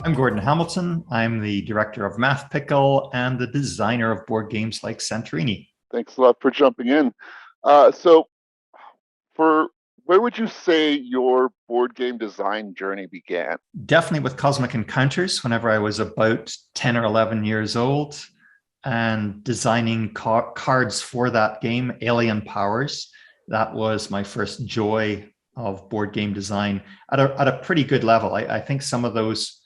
I'm Gordon Hamilton. I'm the director of Math Pickle and the designer of board games like Santorini. Thanks a lot for jumping in. So, where would you say your board game design journey began? Definitely with Cosmic Encounters whenever I was about 10 or 11 years old, and designing cards for that game, Alien Powers. That was my first joy of board game design at a pretty good level. I think some of those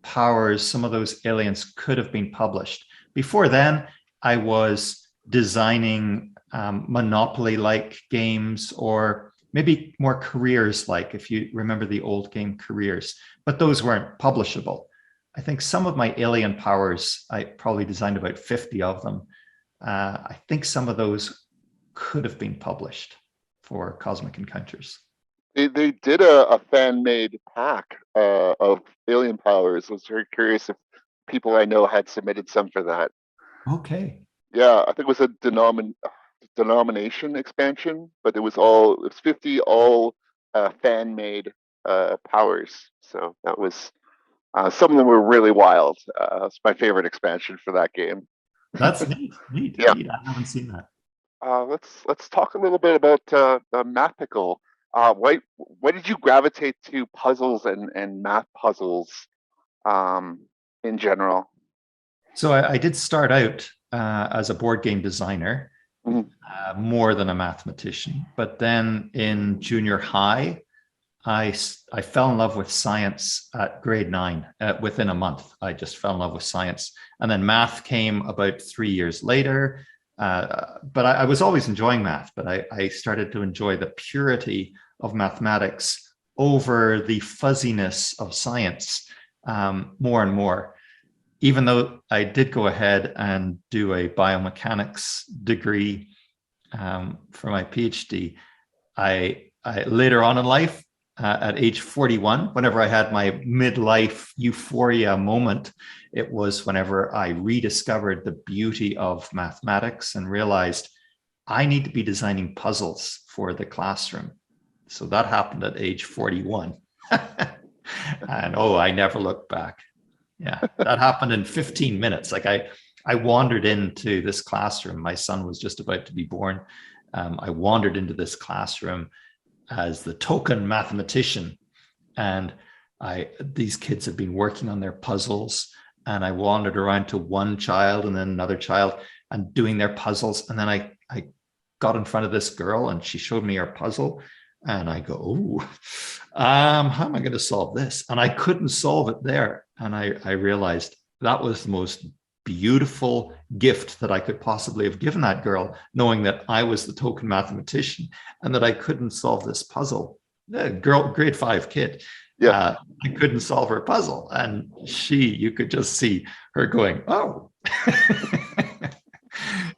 powers, some of those aliens could have been published. Before then, I was designing Monopoly-like games, or maybe more Careers-like, if you remember the old game Careers, but those weren't publishable. I think some of my alien powers, I probably designed about 50 of them. I think some of those could have been published for Cosmic Encounters. They did a fan-made pack of alien powers. I was very curious if people I know had submitted some for that. Okay. Yeah, I think it was a denomination expansion, but it was 50 all fan-made powers. So that was some of them were really wild. It's my favorite expansion for that game. That's neat. Yeah. Neat. I haven't seen that. Let's talk a little bit about the Math Pickle. Why did you gravitate to puzzles and math puzzles in general? So I did start out as a board game designer, more than a mathematician. But then in junior high, I fell in love with science at grade 9. Within a month, I just fell in love with science. And then math came about 3 years later. But I was always enjoying math, but I started to enjoy the purity of mathematics over the fuzziness of science more and more. Even though I did go ahead and do a biomechanics degree for my PhD, I later on in life, at age 41, whenever I had my midlife euphoria moment, it was whenever I rediscovered the beauty of mathematics and realized I need to be designing puzzles for the classroom. So that happened at age 41. And I never looked back. Yeah, that happened in 15 minutes. Like I wandered into this classroom. My son was just about to be born. I wandered into this classroom as the token mathematician, and these kids have been working on their puzzles, and I wandered around to one child and then another child and doing their puzzles, and then I got in front of this girl and she showed me her puzzle, and I go, how am I going to solve this? And I couldn't solve it there, and I realized that was the most beautiful gift that I could possibly have given that girl, knowing that I was the token mathematician and that I couldn't solve this puzzle. The girl, grade 5 kid, I couldn't solve her puzzle, and you could just see her going, oh.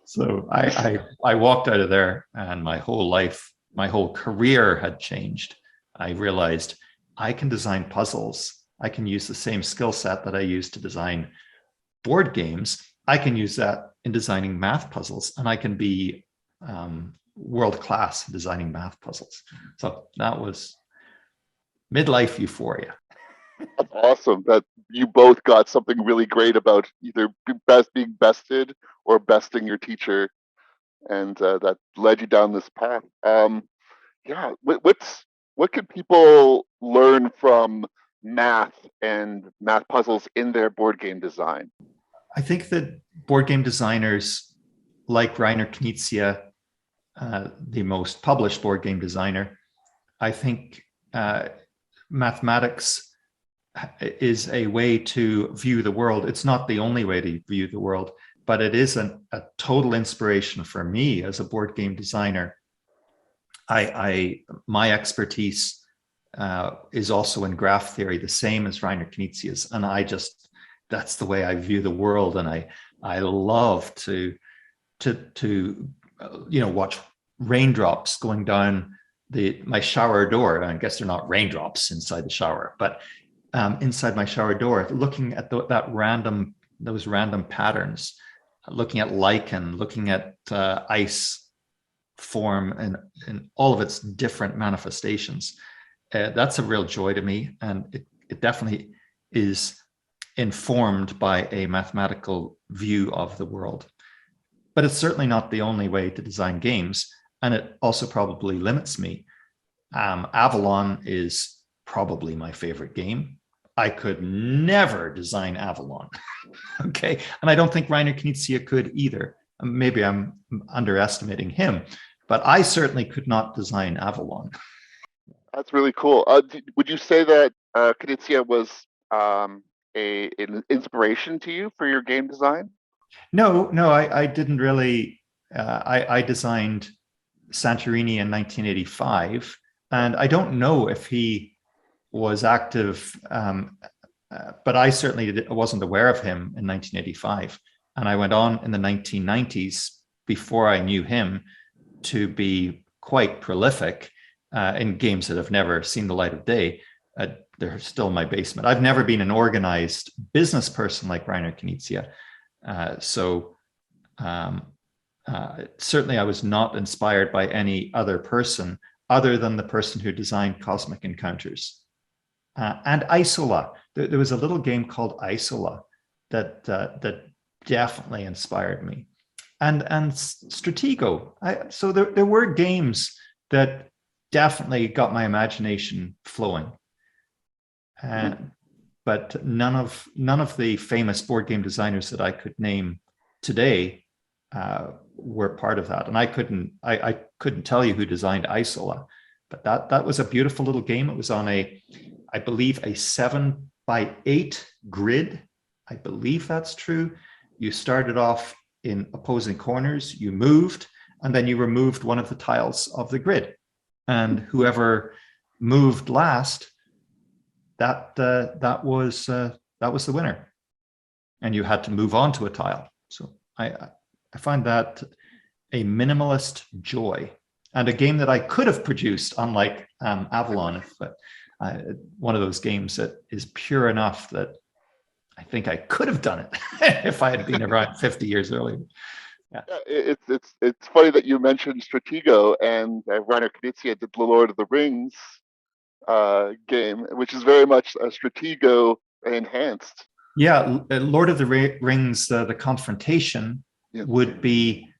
So I walked out of there, and my whole life, my whole career had changed. I realized I can design puzzles. I can use the same skill set that I used to design board games. I can use that in designing math puzzles, and I can be world-class designing math puzzles. So that was midlife euphoria. That's awesome that you both got something really great about either being bested or besting your teacher, and that led you down this path. What can people learn from math and math puzzles in their board game design? I think that board game designers like Reiner Knizia, the most published board game designer, I think mathematics is a way to view the world. It's not the only way to view the world, but it is a total inspiration for me as a board game designer. My expertise is also in graph theory, the same as Reiner Knizia's, and that's the way I view the world. And I love to watch raindrops going down my shower door. I guess they're not raindrops inside the shower, but inside my shower door, looking at that random those random patterns, looking at lichen, looking at ice form and all of its different manifestations. That's a real joy to me, and it definitely is informed by a mathematical view of the world. But it's certainly not the only way to design games, and it also probably limits me. Avalon is probably my favorite game. I could never design Avalon. Okay. And I don't think Reiner Knizia could either. Maybe I'm underestimating him, but I certainly could not design Avalon. That's really cool. Would you say that Knizia was an inspiration to you for your game design? No, I didn't really. I designed Santorini in 1985, and I don't know if he was active, but I certainly wasn't aware of him in 1985. And I went on in the 1990s, before I knew him, to be quite prolific in games that have never seen the light of day. They're still in my basement. I've never been an organized business person like Reiner Knizia. Certainly I was not inspired by any other person other than the person who designed Cosmic Encounters. And Isola. There was a little game called Isola that definitely inspired me. And Stratego. So there were games that definitely got my imagination flowing. But none of the famous board game designers that I could name today were part of that. And I couldn't tell you who designed Isola, but that was a beautiful little game. It was on I believe a 7x8 grid. I believe that's true. You started off in opposing corners, you moved, and then you removed one of the tiles of the grid. And whoever moved last, that was the winner. And you had to move on to a tile. So I find that a minimalist joy, and a game that I could have produced, unlike Avalon, but one of those games that is pure enough that I think I could have done it if I had been around 50 years earlier. Yeah. It's funny that you mentioned Stratego, and Reiner Knizia did the Lord of the Rings game, which is very much a Stratego enhanced. Yeah, Lord of the Rings, the Confrontation would be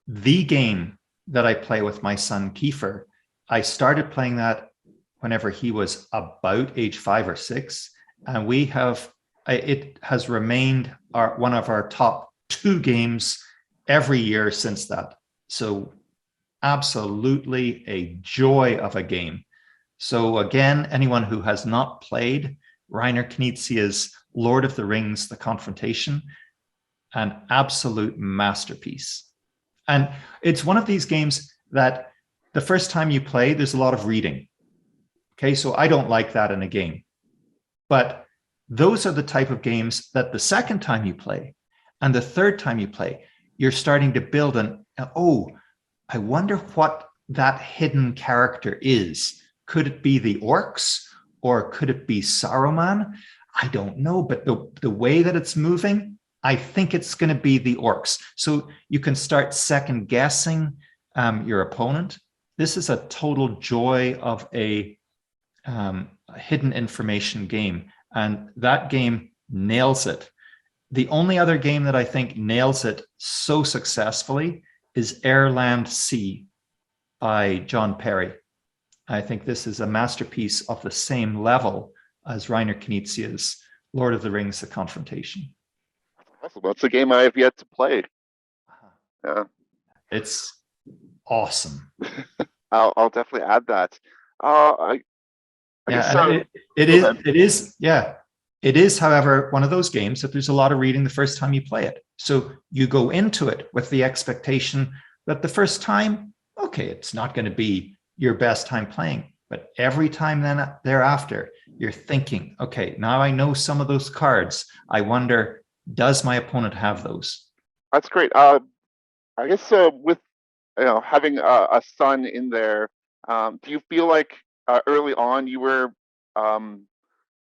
the game that I play with my son Kiefer. I started playing that whenever he was about age 5 or 6, and it has remained one of our top 2 games every year since that. So absolutely a joy of a game. So again, anyone who has not played Reiner Knizia's Lord of the Rings, The Confrontation, an absolute masterpiece. And it's one of these games that the first time you play, there's a lot of reading. Okay, so I don't like that in a game. But those are the type of games that the second time you play and the third time you play, you're starting to build I wonder what that hidden character is. Could it be the orcs, or could it be Saruman? I don't know, but the way that it's moving, I think it's going to be the orcs. So you can start second guessing your opponent. This is a total joy of a hidden information game, and that game nails it. The only other game that I think nails it so successfully is Air, Land, Sea by John Perry. I think this is a masterpiece of the same level as Reiner Knizia's Lord of the Rings, The Confrontation. Awesome. That's a game I have yet to play. Yeah. It's awesome. I'll definitely add that. It is, however, one of those games that there's a lot of reading the first time you play it. So you go into it with the expectation that the first time, okay, it's not going to be your best time playing, but every time then thereafter, you're thinking, okay, now I know some of those cards. I wonder, does my opponent have those? That's great. I guess with having a son in there, do you feel like early on you were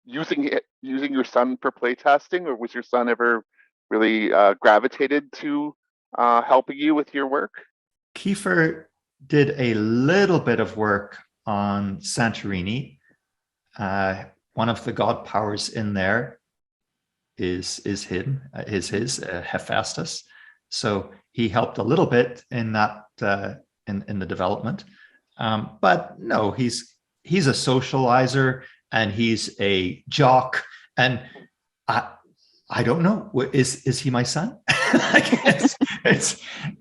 using your son for playtesting, or was your son ever really gravitated to helping you with your work? Kiefer did a little bit of work on Santorini. One of the god powers in there is Hephaestus. So he helped a little bit in that in the development. But no, he's a socializer and he's a jock. And I don't know. Is he my son?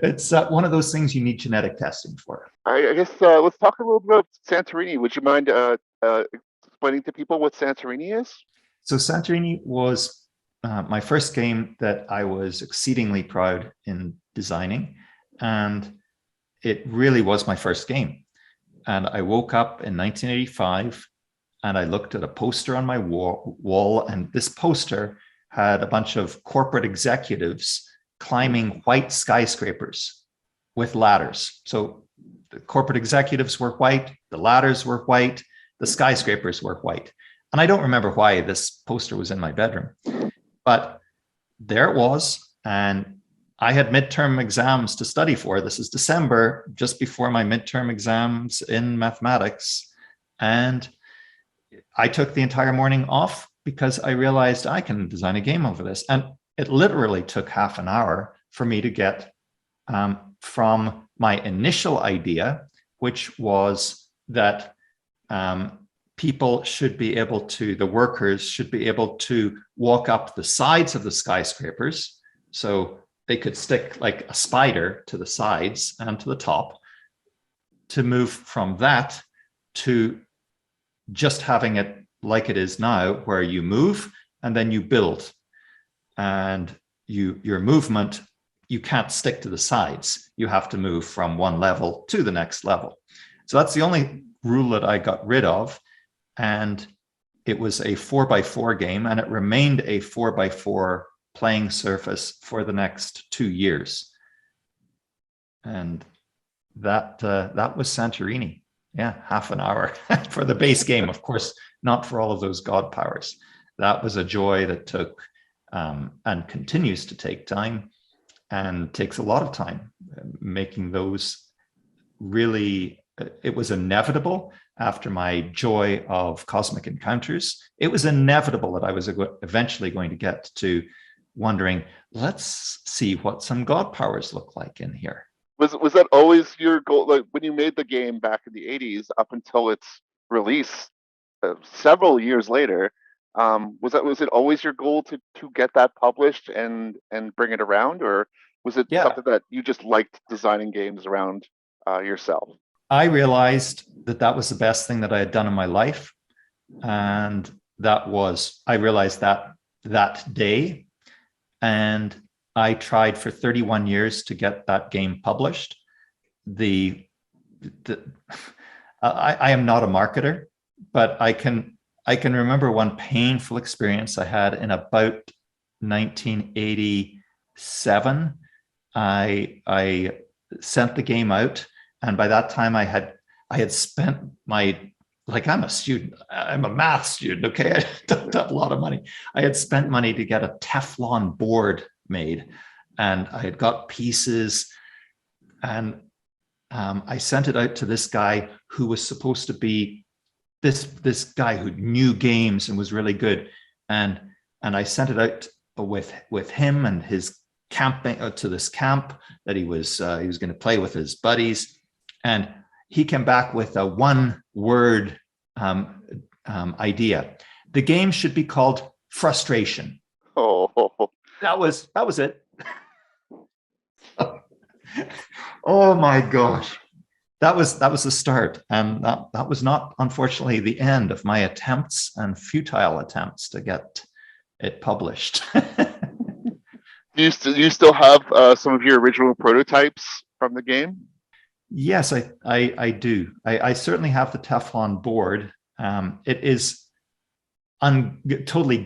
It's one of those things you need genetic testing for. I guess let's talk a little bit about Santorini. Would you mind explaining to people what Santorini is? So Santorini was my first game that I was exceedingly proud in designing, and it really was my first game. And I woke up in 1985 and I looked at a poster on my wall, and this poster had a bunch of corporate executives climbing white skyscrapers with ladders. So the corporate executives were white, the ladders were white, the skyscrapers were white. And I don't remember why this poster was in my bedroom, but there it was. And I had midterm exams to study for. This is December, just before my midterm exams in mathematics. And I took the entire morning off because I realized I can design a game over this. And it literally took half an hour for me to get from my initial idea, which was that people should be able to, the workers should be able to walk up the sides of the skyscrapers. So they could stick like a spider to the sides and to the top, to move from that to just having it like it is now, where you move and then you build. And your movement, you can't stick to the sides. You have to move from one level to the next level. So that's the only rule that I got rid of. And it was a 4x4 game, and it remained a 4x4 playing surface for the next 2 years. And that was Santorini. Yeah, half an hour for the base game, of course, not for all of those god powers. That was a joy that took and continues to take time, and takes a lot of time making those. Really, it was inevitable after my joy of cosmic encounters. It was inevitable that I was eventually going to get to wondering, let's see what some god powers look like in here. Was that always your goal? Like when you made the game back in the 80s up until its release several years later, was it always your goal to get that published and bring it around, or was it something that you just liked designing games around yourself? I realized that was the best thing that I had done in my life, and I realized that day, and I tried for 31 years to get that game published. I am not a marketer, but I can remember one painful experience I had in about 1987. I sent the game out, and by that time I had spent my, like, I'm a student, I'm a math student, okay? I don't have a lot of money. I had spent money to get a Teflon board made, and I had got pieces, and I sent it out to this guy who was supposed to be this guy who knew games and was really good, and I sent it out with him and his camping to this camp that he was going to play with his buddies, and he came back with a one-word idea. The game should be called Frustration. Oh, that was it. Oh my gosh. That was the start, and that was not, unfortunately, the end of my attempts and futile attempts to get it published. Do you still have some of your original prototypes from the game? Yes, I do. I certainly have the Teflon board. It is totally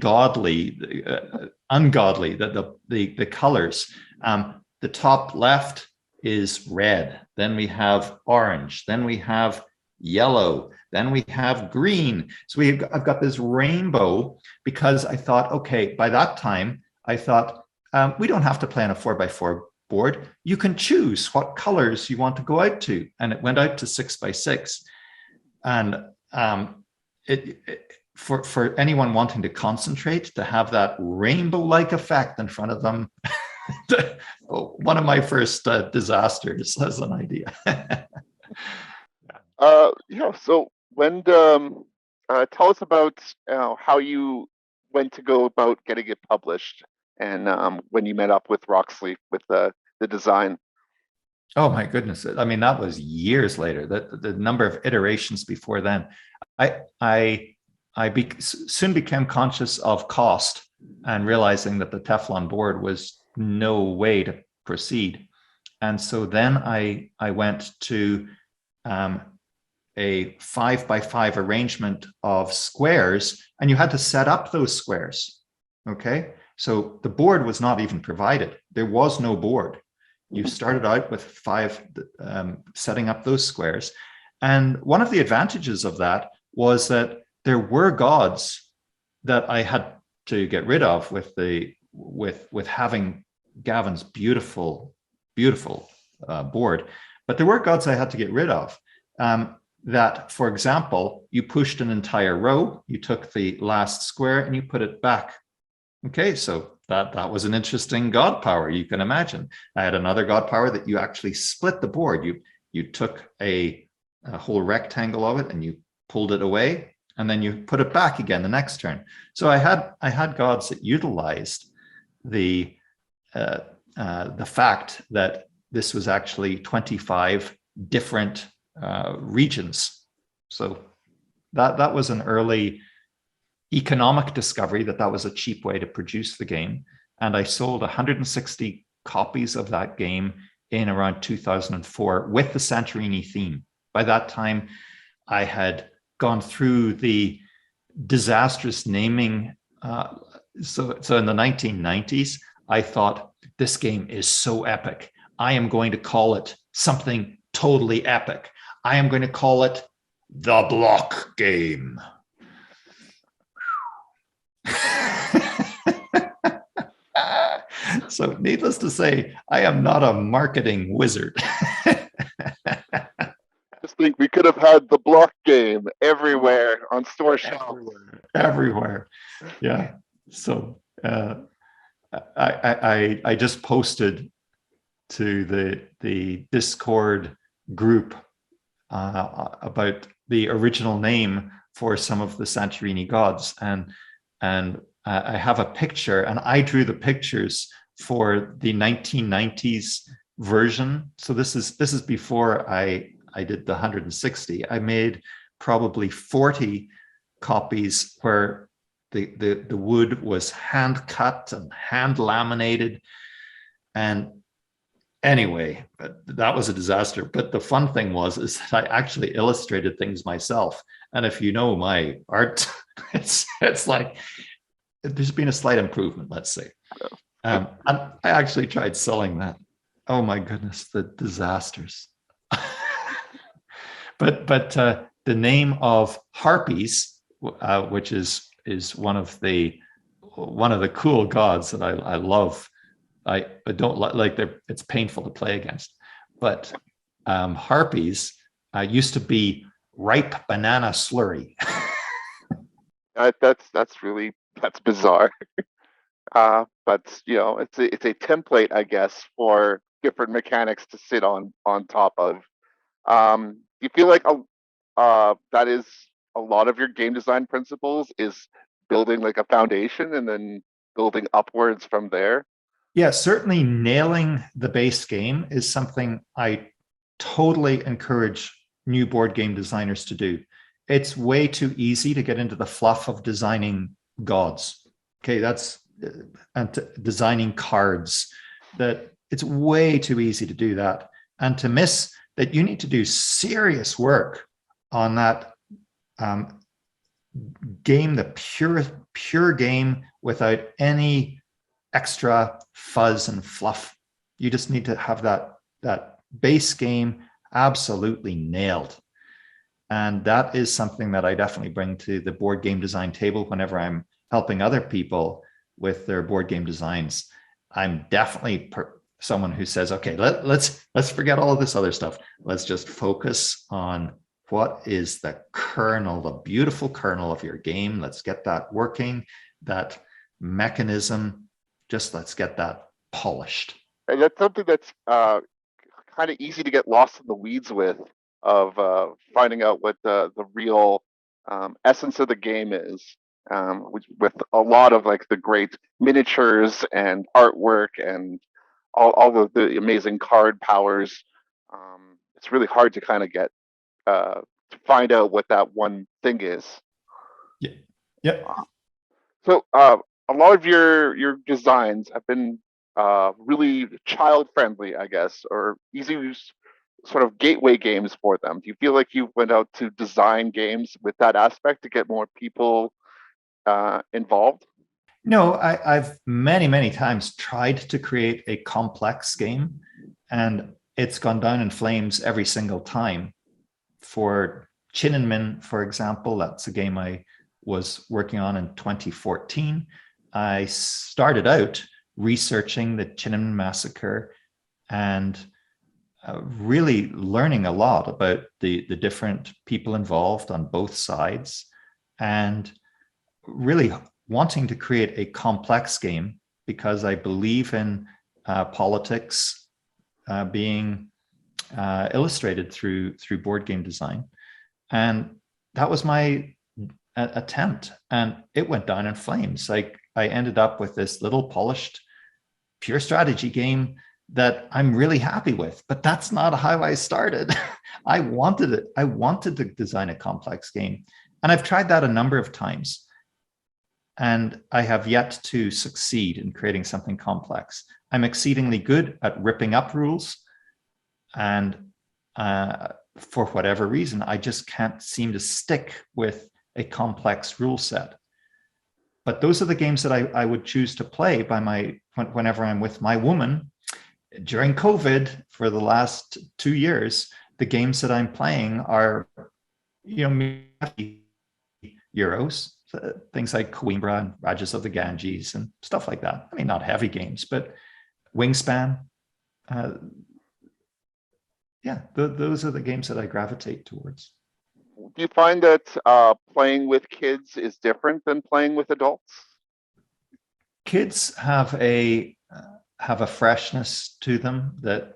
ungodly, the colors. The top left is red, then we have orange, then we have yellow, then we have green. So I've got this rainbow, because I thought, okay, by that time I thought we don't have to play on a 4x4 board. You can choose what colors you want to go out to. And it went out to 6x6. And for anyone wanting to concentrate, to have that rainbow-like effect in front of them, one of my first disasters as an idea. Yeah. So when tell us about how you went to go about getting it published, and when you met up with Roxley with the design. Oh my goodness! I mean, that was years later. The number of iterations before then. Soon became conscious of cost and realizing that the Teflon board was no way to proceed. And so then I went to a 5x5 arrangement of squares, and you had to set up those squares. Okay, so the board was not even provided. There was no board. You started out with 5, setting up those squares. And one of the advantages of that was that there were gods that I had to get rid of with having Gavin's beautiful board. But there were gods I had to get rid of. That, for example, you pushed an entire row, you took the last square and you put it back. Okay, so that was an interesting god power, you can imagine. I had another god power that you actually split the board. You took a whole rectangle of it and you pulled it away, and then you put it back again the next turn. So I had gods that utilized the fact that this was actually 25 different regions. So that was an early economic discovery, that was a cheap way to produce the game. And I sold 160 copies of that game in around 2004 with the Santorini theme. By that time, I had gone through the disastrous naming. So in the 1990s, I thought, this game is so epic. I am going to call it something totally epic. I am going to call it the Block Game. So needless to say, I am not a marketing wizard. Just think, we could have had the Block Game everywhere on store shelves. Everywhere. Yeah. So I just posted to the Discord group about the original name for some of the Santorini gods, and I have a picture, and I drew the pictures for the 1990s version. So this is before I did the 160. I made probably 40 copies where the wood was hand cut and hand laminated. And anyway, that was a disaster. But the fun thing is that I actually illustrated things myself. And if you know my art, it's like there's been a slight improvement, let's say. And I actually tried selling that. Oh my goodness, the disasters. But the name of Harpies, which is one of the cool gods that I love. I don't like it's painful to play against, but Harpies used to be ripe banana slurry. That's bizarre. But it's a template, I guess, for different mechanics to sit on top of. Do you feel like that is a lot of your game design principles, is building like a foundation and then building upwards from there? Yeah, certainly nailing the base game is something I totally encourage new board game designers to do. It's way too easy to get into the fluff of designing gods. Okay, and designing cards. That it's way too easy to do that, and to miss that you need to do serious work on that game, the pure game, without any extra fuzz and fluff. You just need to have that base game absolutely nailed. And that is something that I definitely bring to the board game design table whenever I'm helping other people with their board game designs. I'm definitely someone who says, okay, let's forget all of this other stuff. Let's just focus on what is the kernel, the beautiful kernel of your game. Let's get that working, that mechanism. Just let's get that polished. And that's something that's kind of easy to get lost in the weeds of finding out what the real essence of the game is. With a lot of like the great miniatures and artwork and all of the amazing card powers, it's really hard to kind of get to find out what that one thing is. Yeah. Yep. So a lot of your designs have been really child friendly, I guess, or easy use sort of gateway games for them. Do you feel like you went out to design games with that aspect to get more people involved? No, I've many times tried to create a complex game, and it's gone down in flames every single time. For Chin and Min, for example, that's a game I was working on in 2014. I started out researching the Chin and Min massacre and really learning a lot about the different people involved on both sides, and really wanting to create a complex game because I believe in politics being illustrated through board game design. And that was my attempt, and it went down in flames. Like, I ended up with this little polished pure strategy game that I'm really happy with, but that's not how I started. I wanted to design a complex game, and I've tried that a number of times, and I have yet to succeed in creating something complex. I'm exceedingly good at ripping up rules, and for whatever reason, I just can't seem to stick with a complex rule set. But those are the games that I would choose to play whenever I'm with my woman. During COVID, for the last 2 years, the games that I'm playing are, euros, things like Coimbra and Rajas of the Ganges and stuff like that. I mean, not heavy games, but Wingspan. Those are the games that I gravitate towards. Do you find that playing with kids is different than playing with adults? Kids have a freshness to them that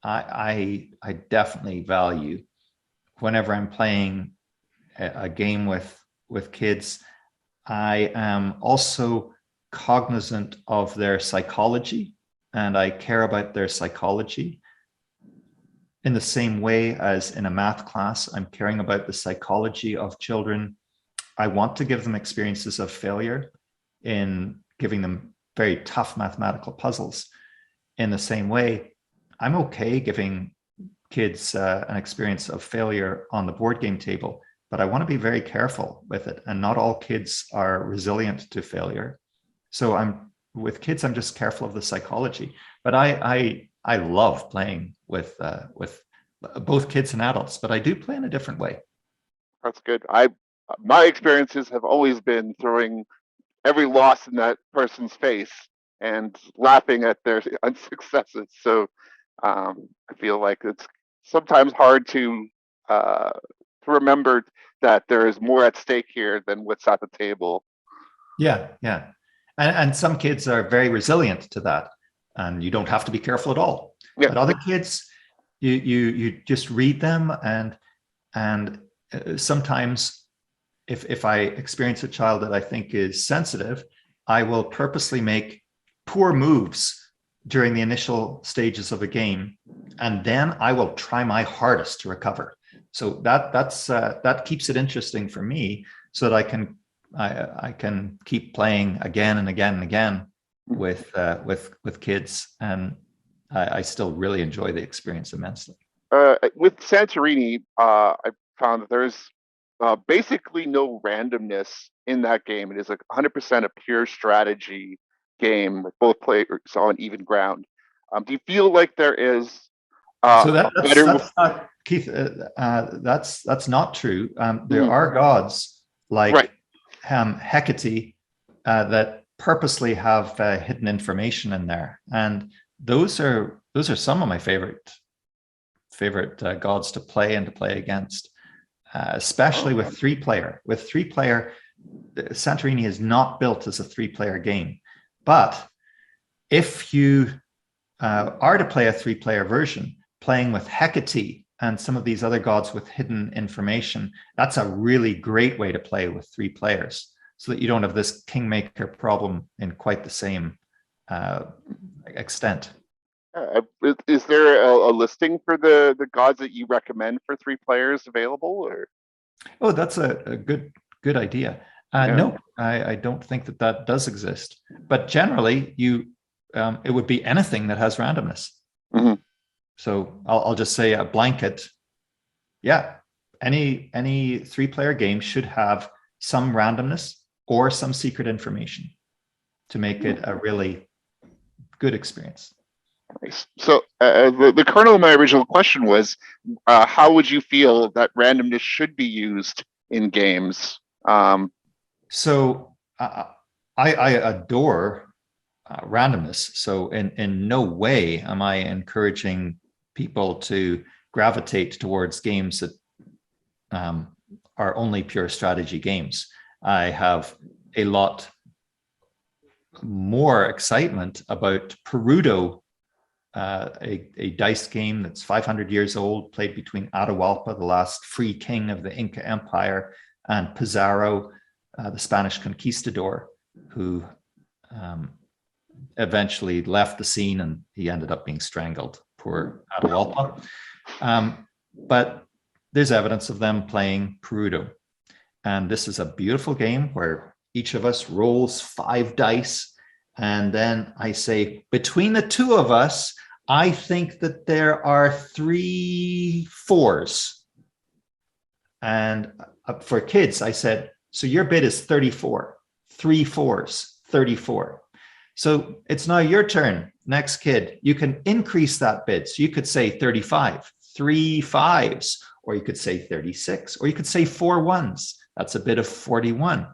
I definitely value. Whenever I'm playing a game with kids, I am also cognizant of their psychology, and I care about their psychology. In the same way as in a math class, I'm caring about the psychology of children. I want to give them experiences of failure in giving them very tough mathematical puzzles. In the same way, I'm okay giving kids an experience of failure on the board game table, but I want to be very careful with it. And not all kids are resilient to failure. So with kids, I'm just careful of the psychology. But I love playing with both kids and adults, but I do play in a different way. That's good. My experiences have always been throwing every loss in that person's face and laughing at their unsuccesses. So I feel like it's sometimes hard to remember that there is more at stake here than what's at the table. Yeah. And some kids are very resilient to that, and you don't have to be careful at all. Yeah. But other kids, you just read them, and sometimes if I experience a child that I think is sensitive, I will purposely make poor moves during the initial stages of a game, and then I will try my hardest to recover. So that keeps it interesting for me, so that I can keep playing again and again and again with kids, and I still really enjoy the experience immensely. With Santorini, I found that there's basically no randomness in that game. It is 100% a pure strategy game with both players on even ground. Do you feel like there is? So that's not, Keith. That's not true. There are gods like Hecate that purposely have hidden information in there, and those are some of my favorite gods to play and to play against, especially with three player. With three player, Santorini is not built as a three-player game, but if you are to play a three-player version, playing with Hecate and some of these other gods with hidden information, that's a really great way to play with three players, so that you don't have this kingmaker problem in quite the same extent. Is there a listing for the gods that you recommend for three players available? Or Oh, that's a good idea. Yeah. No, I don't think that does exist. But generally, it would be anything that has randomness. Mhm. So I'll just say a blanket. Yeah, any three-player game should have some randomness or some secret information to make it a really good experience. Nice. So the kernel of my original question was, how would you feel that randomness should be used in games? So I adore randomness. So in no way am I encouraging people to gravitate towards games that are only pure strategy games. I have a lot more excitement about Perudo, a dice game that's 500 years old, played between Atahualpa, the last free king of the Inca Empire, and Pizarro, the Spanish conquistador, who eventually left the scene and he ended up being strangled. Poor Atahualpa. But there's evidence of them playing Perudo. And this is a beautiful game where each of us rolls 5 dice. And then I say, between the two of us, I think that there are 3 4s. And for kids, I said, so your bid is 34, 3 4s, 34. So it's now your turn. Next kid, you can increase that bid. So you could say 35, 3 5s, or you could say 36, or you could say 4 1s. That's a bid of 41.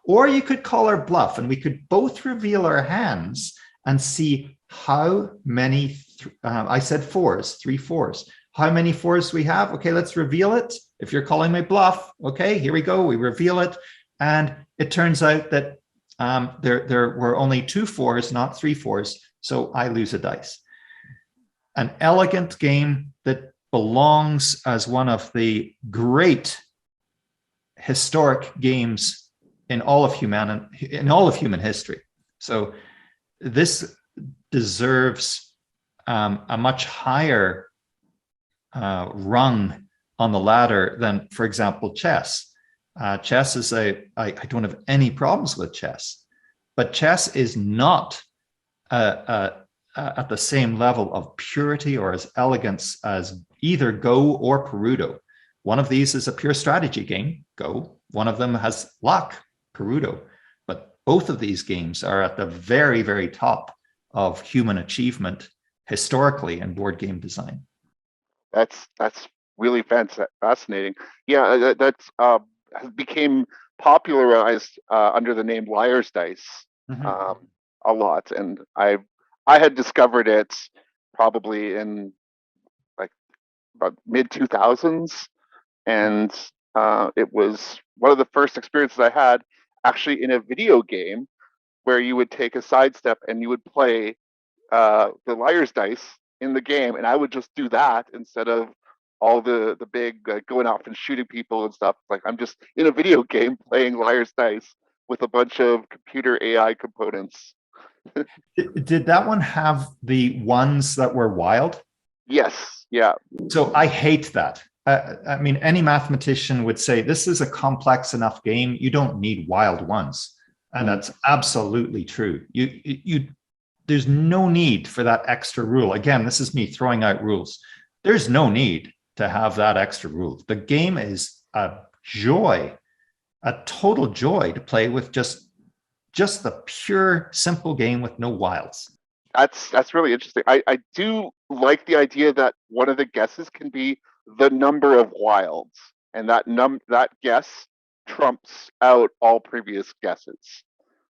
Or you could call our bluff and we could both reveal our hands and see how many, I said 4s, 3 4s. How many 4s we have? Okay, let's reveal it. If you're calling my bluff, okay, here we go. We reveal it. And it turns out that there were only 2 4s, not 3 4s. So I lose a dice. An elegant game that belongs as one of the great historic games in all of human history. So this deserves a much higher rung on the ladder than, for example, chess. Chess is I don't have any problems with chess, but chess is not at the same level of purity or as elegance as either Go or Perudo. One of these is a pure strategy game, Go. One of them has luck, Perudo. But both of these games are at the very, very top of human achievement historically in board game design. That's really fascinating. Yeah, that's became popularized under the name Liar's Dice a lot, and I had discovered it probably in like about mid 2000s, and it was one of the first experiences I had actually in a video game where you would take a sidestep and you would play the Liar's Dice in the game, and I would just do that instead of all the big going off and shooting people and stuff. Like, I'm just in a video game playing Liar's Dice with a bunch of computer AI components. Did that one have the ones that were wild? Yes. Yeah. So I hate that. I mean, any mathematician would say this is a complex enough game. You don't need wild ones, and that's absolutely true. There's no need for that extra rule. Again, this is me throwing out rules. There's no need to have that extra rule. The game is a joy, a total joy to play with, just the pure, simple game with no wilds. That's really interesting. I do like the idea that one of the guesses can be the number of wilds, and that guess trumps out all previous guesses.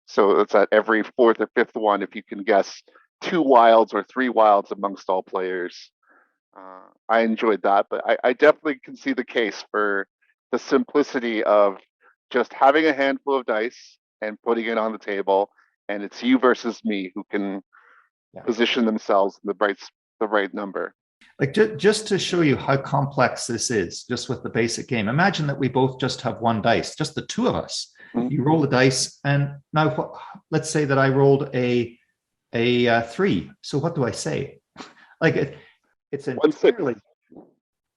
So it's at every fourth or fifth one if you can guess 2 wilds or 3 wilds amongst all players. I enjoyed that, but I definitely can see the case for the simplicity of just having a handful of dice and putting it on the table, and it's you versus me who can position themselves in the right number. Like just to show you how complex this is, just with the basic game. Imagine that we both just have one dice, just the two of us. Mm-hmm. You roll the dice, and now let's say that I rolled a 3. So what do I say? Like it's entirely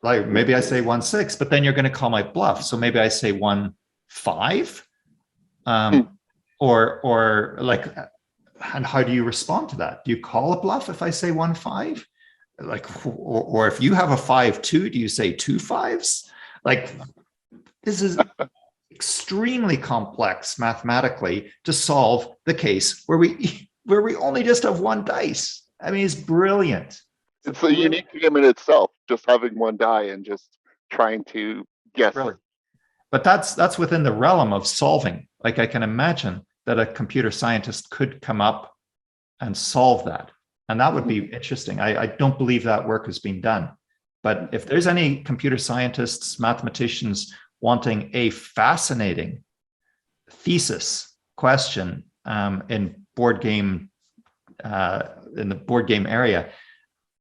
like maybe I say 1-6, but then you're going to call my bluff. So maybe I say 1-5, or like, and how do you respond to that? Do you call a bluff if I say 1-5? Like, or if you have a 5-2, do you say 2 5s? Like, this is extremely complex mathematically to solve the case where we only just have one dice. I mean, it's brilliant. It's a unique game in itself, just having one die and just trying to guess. Brilliant. But that's within the realm of solving. Like, I can imagine that a computer scientist could come up and solve that. And that would be interesting. I don't believe that work has been done. But if there's any computer scientists, mathematicians wanting a fascinating thesis question in the board game area,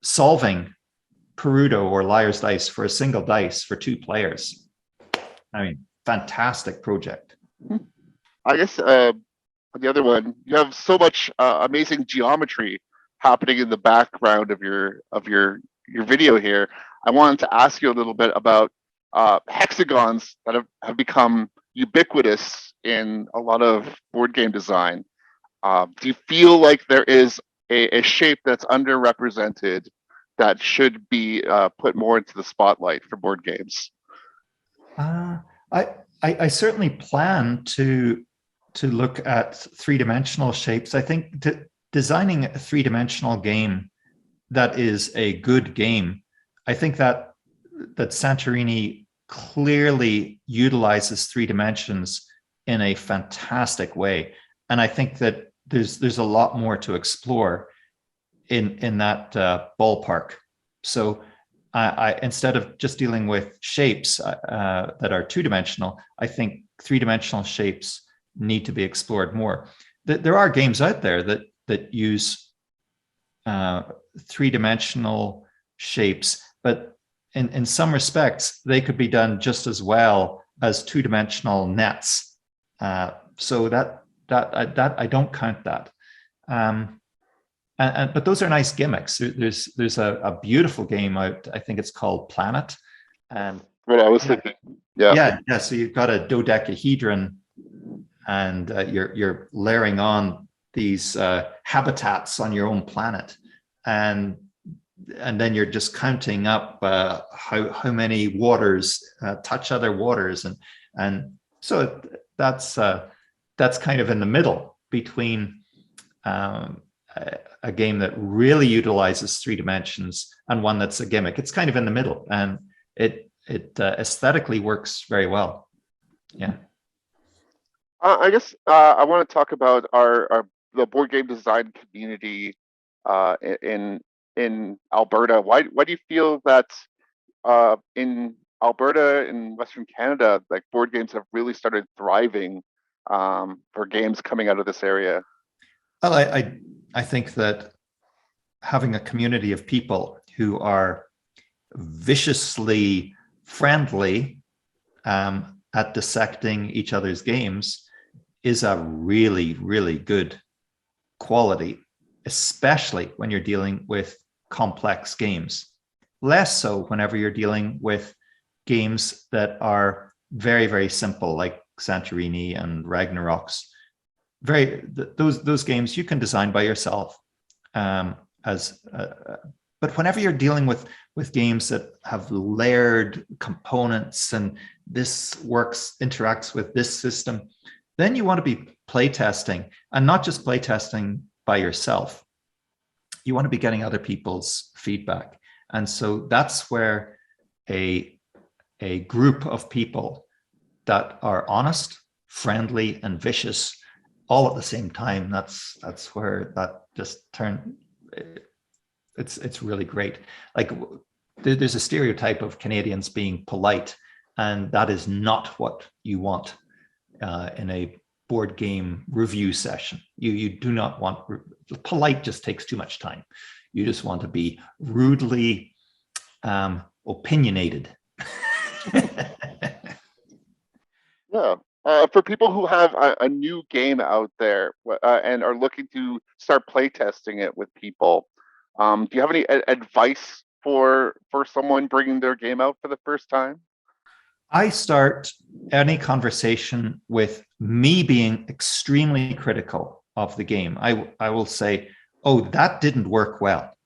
solving Perudo or Liar's Dice for a single dice for 2 players. I mean, fantastic project. I guess the other one, you have so much amazing geometry happening in the background of your video here. I wanted to ask you a little bit about hexagons that have become ubiquitous in a lot of board game design. Do you feel like there is a shape that's underrepresented that should be put more into the spotlight for board games? I certainly plan to look at 3-dimensional shapes. I think designing a 3-dimensional game that is a good game, I think that Santorini clearly utilizes 3 dimensions in a fantastic way. And I think that there's a lot more to explore in that ballpark. So I instead of just dealing with shapes that are 2-dimensional, I think 3-dimensional shapes need to be explored more. There are games out there that use 3-dimensional shapes, but in some respects, they could be done just as well as 2-dimensional nets. So that I don't count that. But those are nice gimmicks. There's a beautiful game out. I think it's called Planet. And what I was thinking, yeah. So you've got a dodecahedron, and you're layering on these habitats on your own planet, and then you're just counting up how many waters touch other waters, and so that's kind of in the middle between a game that really utilizes 3 dimensions and one that's a gimmick. It's kind of in the middle, and it aesthetically works very well. Yeah. I guess I want to talk about the board game design community in Alberta. Why do you feel that in Alberta, in Western Canada, like board games have really started thriving for games coming out of this area? Well, I think that having a community of people who are viciously friendly at dissecting each other's games is a really, really good quality, especially when you're dealing with complex games. Less so whenever you're dealing with games that are very, very simple, like Santorini and Ragnarok's. Those games you can design by yourself. But whenever you're dealing with games that have layered components and this interacts with this system, then you want to be playtesting, and not just playtesting by yourself. You want to be getting other people's feedback. And so that's where a group of people that are honest, friendly, and vicious all at the same time. That's where that just turned. It's really great. Like there's a stereotype of Canadians being polite, and that is not what you want in a board game review session. You do not want polite. Just takes too much time. You just want to be rudely opinionated. Yeah. For people who have a new game out there and are looking to start playtesting it with people, do you have any advice for someone bringing their game out for the first time? I start any conversation with me being extremely critical of the game. I will say, oh, that didn't work well.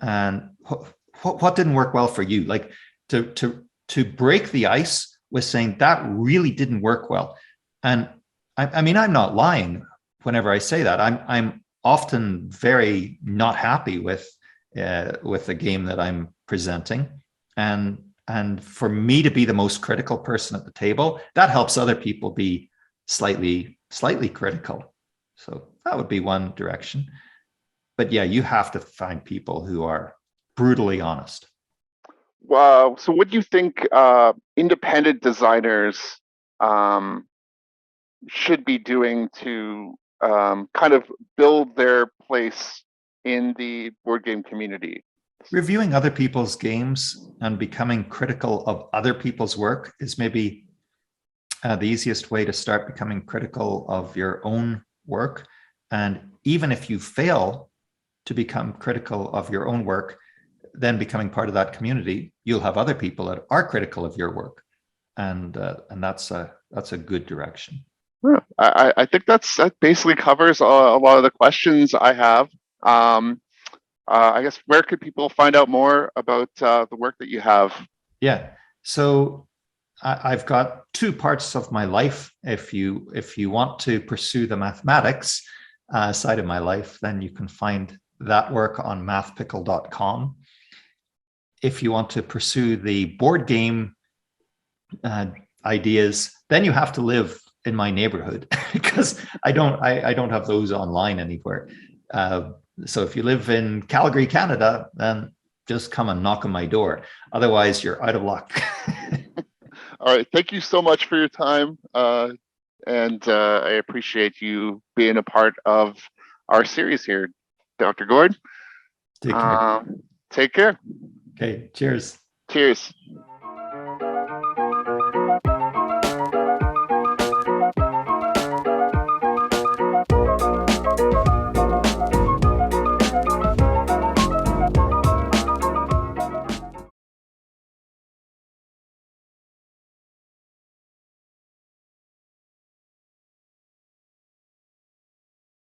And what didn't work well for you? Like to break the ice with saying that really didn't work well. And I mean, I'm not lying whenever I say that. I'm often very not happy with the game that I'm presenting. And for me to be the most critical person at the table, that helps other people be slightly critical. So that would be one direction. But yeah, you have to find people who are brutally honest. Wow. So what do you think independent designers should be doing to kind of build their place in the board game community? Reviewing other people's games and becoming critical of other people's work is maybe the easiest way to start becoming critical of your own work. And even if you fail to become critical of your own work, then becoming part of that community, you'll have other people that are critical of your work, and that's a good direction. Yeah, I think that basically covers a lot of the questions I have. I guess where could people find out more about the work that you have? Yeah, so I've got two parts of my life. If you want to pursue the mathematics side of my life, then you can find that work on mathpickle.com. If you want to pursue the board game ideas, then you have to live in my neighborhood because I don't have those online anywhere. So if you live in Calgary, Canada, then just come and knock on my door. Otherwise, you're out of luck. All right. Thank you so much for your time. And I appreciate you being a part of our series here, Dr. Gord. Take care. Take care. Okay. Cheers. Cheers.